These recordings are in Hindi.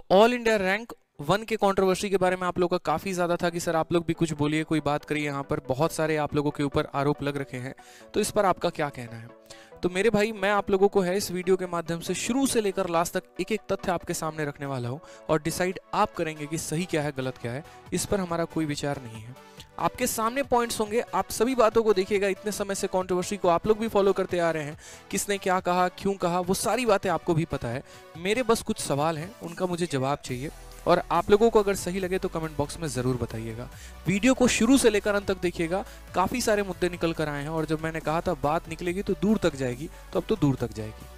ऑल इंडिया रैंक 1 के कंट्रोवर्सी के बारे में आप लोगों का काफ़ी ज़्यादा था कि सर आप लोग भी कुछ बोलिए, कोई बात करिए। यहाँ पर बहुत सारे आप लोगों के ऊपर आरोप लग रखे हैं, तो इस पर आपका क्या कहना है? तो मेरे भाई, मैं आप लोगों को है इस वीडियो के माध्यम से शुरू से लेकर लास्ट तक एक एक तथ्य आपके सामने रखने वाला हूँ और डिसाइड आप करेंगे कि सही क्या है गलत क्या है। इस पर हमारा कोई विचार नहीं है। आपके सामने पॉइंट्स होंगे, आप सभी बातों को देखिएगा। इतने समय से कंट्रोवर्सी को आप लोग भी फॉलो करते आ रहे हैं, किसने क्या कहा, क्यों कहा, वो सारी बातें आपको भी पता है। मेरे बस कुछ सवाल हैं, उनका मुझे जवाब चाहिए और आप लोगों को अगर सही लगे तो कमेंट बॉक्स में ज़रूर बताइएगा। वीडियो को शुरू से लेकर अंत तक देखिएगा। काफ़ी सारे मुद्दे निकल कर आए हैं और जब मैंने कहा था बात निकलेगी तो दूर तक जाएगी, तो अब तो दूर तक जाएगी।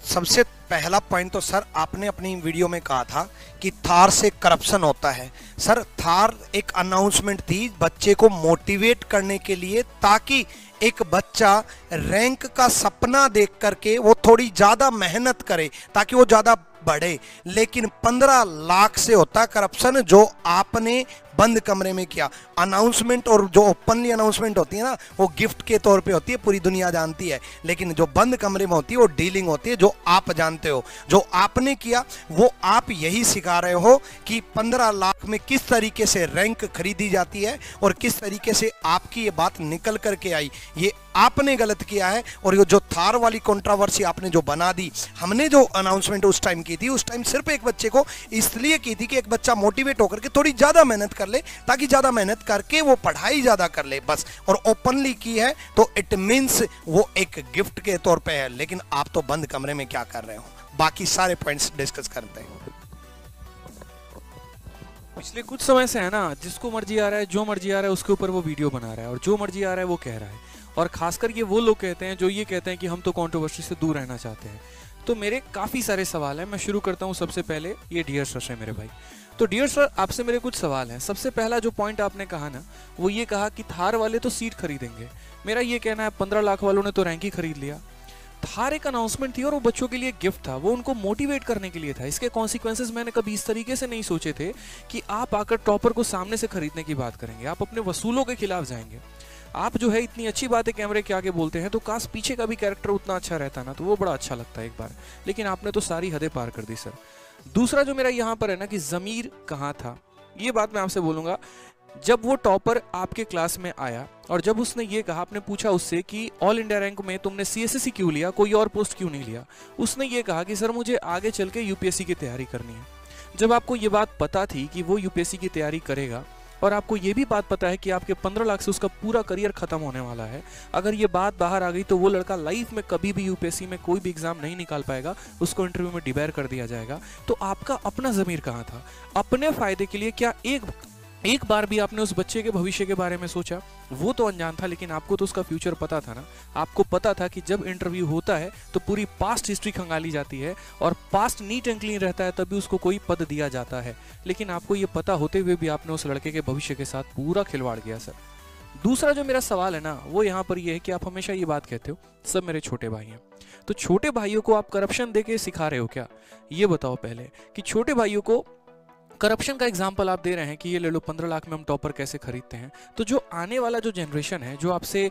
सबसे पहला पॉइंट तो सर आपने अपनी वीडियो में कहा था कि थार से करप्शन होता है। सर थार एक अनाउंसमेंट थी बच्चे को मोटिवेट करने के लिए, ताकि एक बच्चा रैंक का सपना देख करके वो थोड़ी ज्यादा मेहनत करे ताकि वो ज्यादा बढ़े। लेकिन 15 लाख से होता करप्शन, जो आपने बंद कमरे में किया। अनाउंसमेंट और जो ओपनली अनाउंसमेंट होती है ना, वो गिफ्ट के तौर पे होती है, पूरी दुनिया जानती है। लेकिन जो बंद कमरे में होती है वो डीलिंग होती है, जो आप जानते हो। जो आपने किया वो आप यही सिखा रहे हो कि 15 लाख में किस तरीके से रैंक खरीदी जाती है और किस तरीके से आपकी ये बात निकल करके आई। ये आपने गलत किया है। और ये जो थार वाली कंट्रोवर्सी आपने जो बना दी, हमने जो अनाउंसमेंट उस टाइम की थी, उस टाइम सिर्फ एक बच्चे को इसलिए की थी कि एक बच्चा मोटिवेट होकर के थोड़ी ज्यादा मेहनत कर ले, ताकि ज्यादा मेहनत करके वो पढ़ाई ज्यादा कर ले, बस। और ओपनली की है तो इट मींस वो एक गिफ्ट के तौर पे है। लेकिन आप तो बंद कमरे में क्या कर रहे हो? बाकी सारे पॉइंट्स डिस्कस करते हैं। पिछले कुछ समय से है ना, जिसको मर्जी आ रहा है, जो मर्जी आ रहा है उसके ऊपर वो वीडियो बना रहा है और जो मर्जी आ रहा है वो कह रहा है। और खासकर ये वो लोग कहते हैं जो ये कहते हैं कि हम तो कंट्रोवर्सी से दूर रहना चाहते हैं। तो मेरे काफ़ी सारे सवाल हैं, मैं शुरू करता हूँ। सबसे पहले ये डियर सर है मेरे भाई। तो डियर सर, आपसे मेरे कुछ सवाल हैं। सबसे पहला जो पॉइंट आपने कहा ना, वो ये कहा कि थार वाले तो सीट खरीदेंगे। मेरा ये कहना है 15 लाख वालों ने तो रैंक ही खरीद लिया। थार एक अनाउंसमेंट थी और वो बच्चों के लिए गिफ्ट था, वो उनको मोटिवेट करने के लिए था। इसके कॉन्सिक्वेंसेस मैंने कभी इस तरीके से नहीं सोचे थे कि आप आकर टॉपर को सामने से खरीदने की बात करेंगे, आप अपने वसूलों के खिलाफ जाएंगे। आप जो है इतनी अच्छी बातें कैमरे के आगे बोलते हैं, तो काश पीछे का भी कैरेक्टर उतना अच्छा रहता ना, तो वो बड़ा अच्छा लगता है एक बार। लेकिन आपने तो सारी हदें पार कर दी सर। दूसरा जो मेरा यहाँ पर है ना कि ज़मीर कहाँ था, ये बात मैं आपसे बोलूँगा। जब वो टॉपर आपके क्लास में आया और जब उसने ये कहा, आपने पूछा उससे कि ऑल इंडिया रैंक में तुमने CSSC क्यों लिया, कोई और पोस्ट क्यों नहीं लिया, उसने ये कहा कि सर मुझे आगे चल के UPSC की तैयारी करनी है। जब आपको ये बात पता थी कि वो UPSC की तैयारी करेगा और आपको ये भी बात पता है कि आपके 15 लाख से उसका पूरा करियर खत्म होने वाला है, अगर ये बात बाहर आ गई तो वो लड़का लाइफ में कभी भी UPSC में कोई भी एग्जाम नहीं निकाल पाएगा, उसको इंटरव्यू में डिबेयर कर दिया जाएगा। तो आपका अपना ज़मीर कहाँ था? अपने फायदे के लिए क्या एक बार भी आपने उस बच्चे के भविष्य के बारे में सोचा? वो तो अनजान था, लेकिन आपको तो उसका फ्यूचर पता था ना। आपको पता था कि जब इंटरव्यू होता है तो पूरी पास्ट हिस्ट्री खंगाली जाती है और पास्ट नीट एंड क्लीन रहता है, तभी उसको कोई पद दिया जाता है। लेकिन आपको ये पता होते हुए भी आपने उस लड़के के भविष्य के साथ पूरा खिलवाड़ किया सर। दूसरा जो मेरा सवाल है ना, वो यहाँ पर ये है कि आप हमेशा ये बात कहते हो सब मेरे छोटे भाई हैं। तो छोटे भाइयों को आप करप्शन दे के सिखा रहे हो क्या? ये बताओ पहले कि छोटे भाइयों को करप्शन का एग्जाम्पल आप दे रहे हैं कि ये ले लो 15 लाख में हम टॉपर कैसे खरीदते हैं। तो जो आने वाला जो जनरेशन है, जो आपसे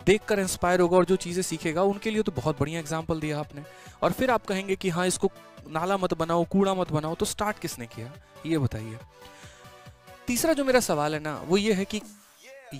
देखकर इंस्पायर होगा और जो चीज़ें सीखेगा, उनके लिए तो बहुत बढ़िया एग्जाम्पल दिया आपने। और फिर आप कहेंगे कि हाँ इसको नाला मत बनाओ, कूड़ा मत बनाओ। तो स्टार्ट किसने किया, ये बताइए। तीसरा जो मेरा सवाल है ना, वो ये है कि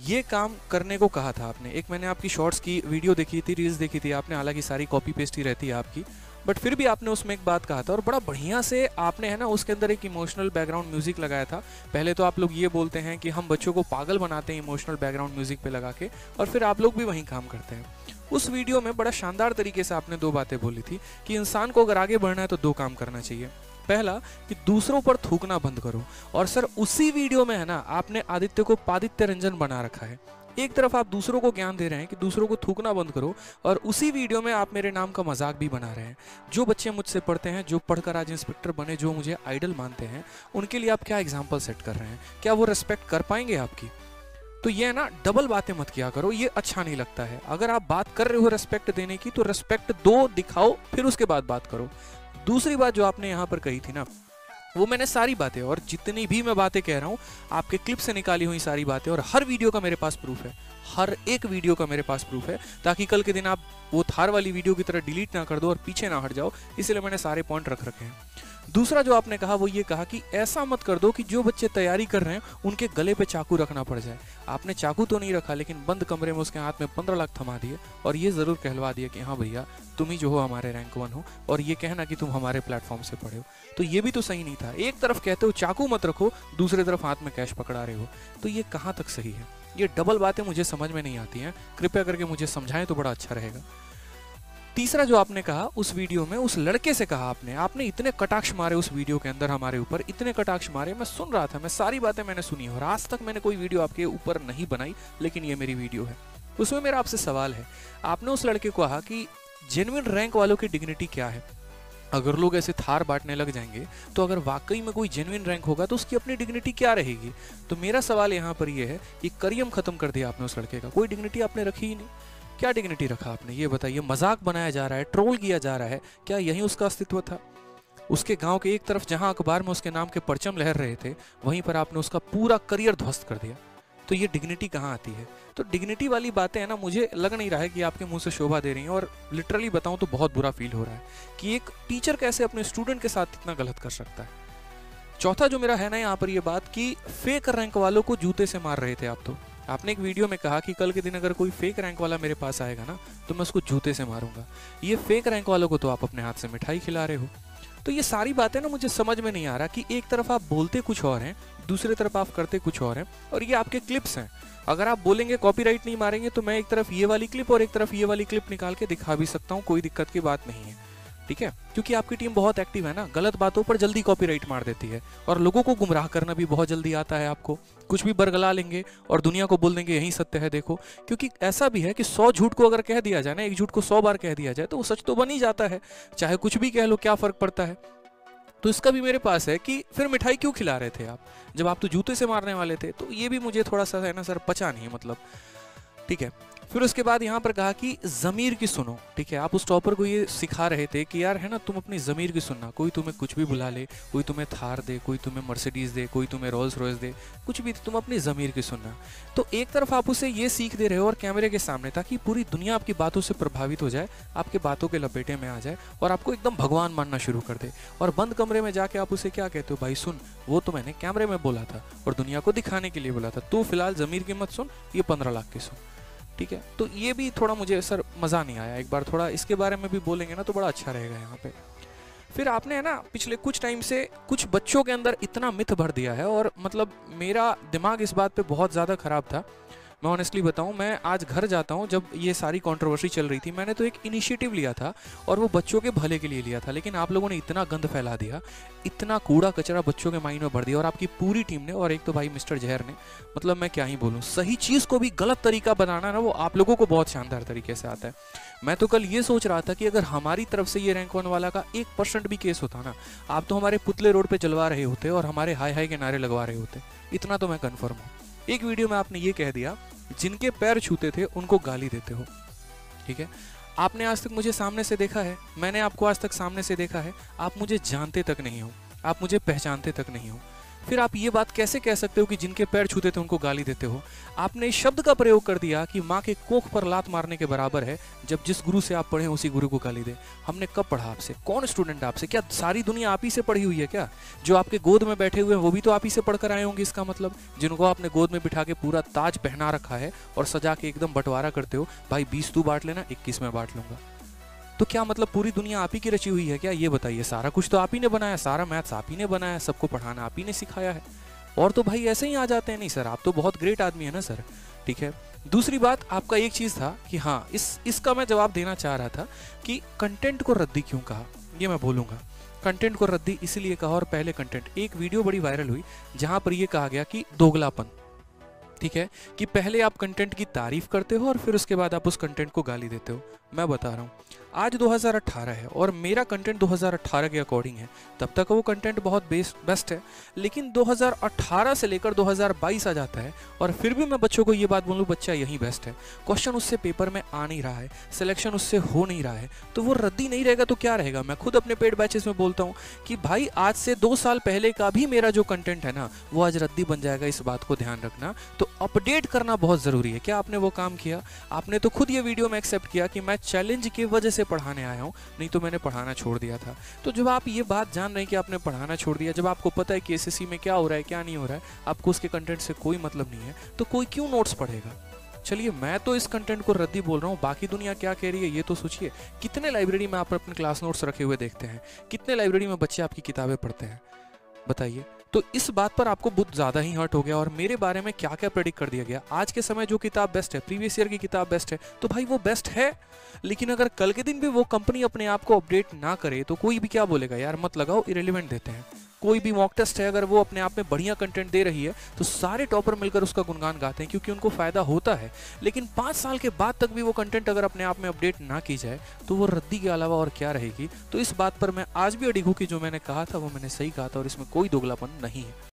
ये काम करने को कहा था आपने। एक मैंने आपकी शॉर्ट्स की वीडियो देखी थी, रील्स देखी थी आपने, हालांकि सारी कॉपी पेस्ट ही रहती है आपकी, बट फिर भी आपने उसमें एक बात कहा था और बड़ा बढ़िया से आपने है ना उसके अंदर एक इमोशनल बैकग्राउंड म्यूजिक लगाया था। पहले तो आप लोग ये बोलते हैं कि हम बच्चों को पागल बनाते हैं इमोशनल बैकग्राउंड म्यूजिक पे लगा के, और फिर आप लोग भी वहीं काम करते हैं। उस वीडियो में बड़ा शानदार तरीके से आपने 2 बातें बोली थी कि इंसान को अगर आगे बढ़ना है तो 2 काम करना चाहिए। पहला कि दूसरों पर थूकना बंद करो। और सर उसी वीडियो में है ना आपने आदित्य को पादित्य रंजन बना रखा है। एक तरफ आप दूसरों को ज्ञान दे रहे हैं कि दूसरों को थूकना बंद करो, और उसी वीडियो में आप मेरे नाम का मजाक भी बना रहे हैं। जो बच्चे मुझसे पढ़ते हैं, जो पढ़कर आज इंस्पेक्टर बने, जो मुझे आइडल मानते हैं, उनके लिए आप क्या एग्जाम्पल सेट कर रहे हैं? क्या वो रिस्पेक्ट कर पाएंगे आपकी? तो ये ना डबल बातें मत किया करो, ये अच्छा नहीं लगता है। अगर आप बात कर रहे हो रिस्पेक्ट देने की, तो रिस्पेक्ट दो, दिखाओ, फिर उसके बाद बात करो। दूसरी बात जो आपने यहाँ पर कही थी ना वो मैंने सारी बातें, और जितनी भी मैं बातें कह रहा हूँ आपके क्लिप से निकाली हुई सारी बातें, और हर वीडियो का मेरे पास प्रूफ है, हर एक वीडियो का मेरे पास प्रूफ है, ताकि कल के दिन आप वो थार वाली वीडियो की तरह डिलीट ना कर दो और पीछे ना हट जाओ, इसलिए मैंने सारे पॉइंट रख रखे हैं। दूसरा जो आपने कहा वो ये कहा कि ऐसा मत कर दो कि जो बच्चे तैयारी कर रहे हैं उनके गले पे चाकू रखना पड़ जाए। आपने चाकू तो नहीं रखा, लेकिन बंद कमरे में उसके हाथ में 15 लाख थमा दिए और ये ज़रूर कहलवा दिया कि हाँ भैया तुम ही जो हो हमारे रैंक 1 हो, और ये कहना कि तुम हमारे प्लेटफॉर्म से पढ़े हो। तो ये भी तो सही नहीं था। एक तरफ कहते हो चाकू मत रखो, दूसरी तरफ हाथ में कैश पकड़ा रहे हो, तो ये कहाँ तक सही है? ये डबल बातें मुझे समझ में नहीं आती हैं, कृपया करके मुझे समझाएं तो बड़ा अच्छा रहेगा। तीसरा जो आपने कहा उस वीडियो में, उस लड़के से कहा आपने इतने कटाक्ष मारे उस वीडियो के अंदर हमारे ऊपर, इतने कटाक्ष मारे, मैं सुन रहा था, मैं सारी बातें मैंने सुनी और आज तक मैंने कोई वीडियो आपके ऊपर नहीं बनाई, लेकिन ये मेरी वीडियो है। उसमें मेरा आपसे सवाल है, आपने उस लड़के को कहा कि जेन्युइन रैंक वालों की डिग्निटी क्या है? अगर लोग ऐसे थार बांटने लग जाएंगे तो अगर वाकई में कोई जेन्युइन रैंक होगा तो उसकी अपनी डिग्निटी क्या रहेगी? तो मेरा सवाल यहाँ पर यह है कि करियम खत्म कर दिया आपने उस लड़के का, कोई डिग्निटी आपने रखी ही नहीं। क्या डिग्निटी रखा आपने, ये बताइए? मजाक बनाया जा रहा है, ट्रोल किया जा रहा है, क्या यही उसका अस्तित्व था? उसके गांव के एक तरफ जहां अखबार में उसके नाम के परचम लहर रहे थे, वहीं पर आपने उसका पूरा करियर ध्वस्त कर दिया। तो ये डिग्निटी कहाँ आती है? तो डिग्निटी वाली बातें है ना, मुझे लग नहीं रहा है कि आपके मुंह से शोभा दे रही हैं, और लिटरली बताऊं तो बहुत बुरा फील हो रहा है कि एक टीचर कैसे अपने स्टूडेंट के साथ इतना गलत कर सकता है। चौथा जो मेरा है ना यहाँ पर ये बात कि फेक रैंक वालों को जूते से मार रहे थे आप। तो आपने एक वीडियो में कहा कि कल के दिन अगर कोई फेक रैंक वाला मेरे पास आएगा ना तो मैं उसको जूते से मारूंगा। ये फेक रैंक वालों को तो आप अपने हाथ से मिठाई खिला रहे हो। तो ये सारी बातें ना मुझे समझ में नहीं आ रहा कि एक तरफ आप बोलते कुछ और हैं, दूसरी तरफ आप करते कुछ और हैं, और ये आपके क्लिप्स हैं। अगर आप बोलेंगे कॉपीराइट नहीं मारेंगे तो मैं एक तरफ ये वाली क्लिप और एक तरफ ये वाली क्लिप निकाल के दिखा भी सकता हूँ, कोई दिक्कत की बात नहीं है, ठीक है? क्योंकि आपकी टीम बहुत एक्टिव है ना, गलत बातों पर जल्दी कॉपीराइट मार देती है और लोगों को गुमराह करना भी बहुत जल्दी आता है आपको। कुछ भी बरगला लेंगे और दुनिया को बोल देंगे यही सत्य है देखो। क्योंकि ऐसा भी है कि 100 झूठ को अगर कह दिया जाए ना, एक झूठ को 100 बार कह दिया जाए तो वो सच तो बन ही जाता है, चाहे कुछ भी कह लो, क्या फर्क पड़ता है? तो इसका भी मेरे पास है कि फिर मिठाई क्यों खिला रहे थे आप जब आप तो जूते से मारने वाले थे? तो ये भी मुझे थोड़ा सा है ना सर पचा नहीं, मतलब ठीक है। फिर उसके बाद यहाँ पर कहा कि ज़मीर की सुनो, ठीक है? आप उस टॉपर को ये सिखा रहे थे कि यार है ना तुम अपनी ज़मीर की सुनना, कोई तुम्हें कुछ भी बुला ले, कोई तुम्हें थार दे, कोई तुम्हें मर्सिडीज़ दे, कोई तुम्हें रोल्स रॉयस दे, कुछ भी, तुम अपनी ज़मीर की सुनना। तो एक तरफ आप उसे ये सीख दे रहे हो और कैमरे के सामने, ताकि पूरी दुनिया आपकी बातों से प्रभावित हो जाए, आपके बातों के लपेटे में आ जाए और आपको एकदम भगवान मानना शुरू कर दे। और बंद कमरे में जाके आप उसे क्या कहते हो? भाई सुन, वो तो मैंने कैमरे में बोला था और दुनिया को दिखाने के लिए बोला था, तू फिलहाल ज़मीर की मत सुन, ये 15 लाख की सुन, ठीक है? तो ये भी थोड़ा मुझे सर मज़ा नहीं आया। एक बार थोड़ा इसके बारे में भी बोलेंगे ना तो बड़ा अच्छा रहेगा यहाँ पे। फिर आपने है ना पिछले कुछ टाइम से कुछ बच्चों के अंदर इतना मिथ भर दिया है, और मतलब मेरा दिमाग इस बात पे बहुत ज़्यादा ख़राब था। मैं ऑनेस्टली बताऊं, मैं आज घर जाता हूं, जब ये सारी कंट्रोवर्सी चल रही थी मैंने तो एक इनिशिएटिव लिया था और वो बच्चों के भले के लिए लिया था, लेकिन आप लोगों ने इतना गंद फैला दिया, इतना कूड़ा कचरा बच्चों के माइंड में भर दिया, और आपकी पूरी टीम ने, और एक तो भाई मिस्टर जहर ने, मतलब मैं क्या ही बोलूँ, सही चीज़ को भी गलत तरीका बनाना ना वो आप लोगों को बहुत शानदार तरीके से आता है। मैं तो कल ये सोच रहा था कि अगर हमारी तरफ से ये रैंक 1 वाला का 1% भी केस होता ना, आप तो हमारे पुतले रोड पे जलवा रहे होते और हमारे हाय हाय के नारे लगवा रहे होते, इतना तो मैं कन्फर्म हूँ। एक वीडियो में आपने ये कह दिया, जिनके पैर छूते थे उनको गाली देते हो, ठीक है? आपने आज तक मुझे सामने से देखा है, मैंने आपको आज तक सामने से देखा है, आप मुझे जानते तक नहीं हो, आप मुझे पहचानते तक नहीं हो, फिर आप ये बात कैसे कह सकते हो कि जिनके पैर छूते थे उनको गाली देते हो? आपने इस शब्द का प्रयोग कर दिया कि माँ के कोख पर लात मारने के बराबर है जब जिस गुरु से आप पढ़े उसी गुरु को गाली दे। हमने कब पढ़ा आपसे? कौन स्टूडेंट आपसे? क्या सारी दुनिया आप ही से पढ़ी हुई है क्या? जो आपके गोद में बैठे हुए हैं वो भी तो आप ही से पढ़कर आए होंगे, इसका मतलब जिनको आपने गोद में बिठा के पूरा ताज पहना रखा है और सजा के एकदम बंटवारा करते हो, भाई 20 तू बांट लेना, 21 मैं बांट लूंगा। तो क्या मतलब पूरी दुनिया आप ही की रची हुई है क्या? ये बताइए। सारा कुछ तो आप ही ने बनाया, सारा मैथ्स आप ही ने बनाया, सबको पढ़ाना आप ही ने सिखाया है, और तो भाई ऐसे ही आ जाते हैं। नहीं सर, आप तो बहुत ग्रेट आदमी है ना सर, ठीक है? दूसरी बात, आपका एक चीज़ था कि हाँ, इसका मैं जवाब देना चाह रहा था कि कंटेंट को रद्दी क्यों कहा, ये मैं बोलूँगा। कंटेंट को रद्दी इसलिए कहा, और पहले कंटेंट, एक वीडियो बड़ी वायरल हुई जहाँ पर ये कहा गया कि दोगलापन, ठीक है, कि पहले आप कंटेंट की तारीफ करते हो और फिर उसके बाद आप उस कंटेंट को गाली देते हो। मैं बता रहा हूँ, आज 2018 है और मेरा कंटेंट 2018 के अकॉर्डिंग है, तब तक वो कंटेंट बहुत बेस्ट है। लेकिन 2018 से लेकर 2022 आ जाता है और फिर भी मैं बच्चों को ये बात बोलूँ बच्चा यही बेस्ट है, क्वेश्चन उससे पेपर में आ नहीं रहा है, सिलेक्शन उससे हो नहीं रहा है, तो वो रद्दी नहीं रहेगा तो क्या रहेगा। मैं खुद अपने पेड बैचेस में बोलता हूँ कि भाई आज से 2 साल पहले का भी मेरा जो कंटेंट है ना वो आज रद्दी बन जाएगा, इस बात को ध्यान रखना। तो अपडेट करना बहुत ज़रूरी है। क्या आपने वो काम किया? आपने तो खुद ये वीडियो में एक्सेप्ट किया कि मैं चैलेंज की वजह से पढ़ाने आया हूँ, नहीं तो मैंने पढ़ाना छोड़ दिया था। तो जब आप ये बात जान रहे हैं कि आपने पढ़ाना छोड़ दिया, जब आपको पता है कि एसएससी में क्या हो रहा है क्या नहीं हो रहा है, आपको उसके कंटेंट से कोई मतलब नहीं है, तो कोई क्यों नोट्स पढ़ेगा। चलिए, मैं तो इस कंटेंट को रद्दी बोल रहा हूँ, बाकी दुनिया क्या कह रही है ये तो सोचिए। कितने लाइब्रेरी में आप अपने क्लास नोट्स रखे हुए देखते हैं, कितने लाइब्रेरी में बच्चे आपकी किताबें पढ़ते हैं, बताइए। तो इस बात पर आपको बहुत ज़्यादा ही हर्ट हो गया और मेरे बारे में क्या क्या प्रेडिक्ट कर दिया गया। आज के समय जो किताब बेस्ट है, प्रीवियस ईयर की किताब बेस्ट है, तो भाई वो बेस्ट है। लेकिन अगर कल के दिन भी वो कंपनी अपने आप को अपडेट ना करे तो कोई भी क्या बोलेगा, यार मत लगाओ, इरेलीवेंट देते हैं। कोई भी मॉक टेस्ट है, अगर वो अपने आप में बढ़िया कंटेंट दे रही है तो सारे टॉपर मिलकर उसका गुणगान गाते हैं क्योंकि उनको फायदा होता है। लेकिन 5 साल के बाद तक भी वो कंटेंट अगर अपने आप में अपडेट ना की जाए तो वो रद्दी के अलावा और क्या रहेगी। तो इस बात पर मैं आज भी अडिग हूं कि जो मैंने कहा था वो मैंने सही कहा था और इसमें कोई दोगलापन नहीं है।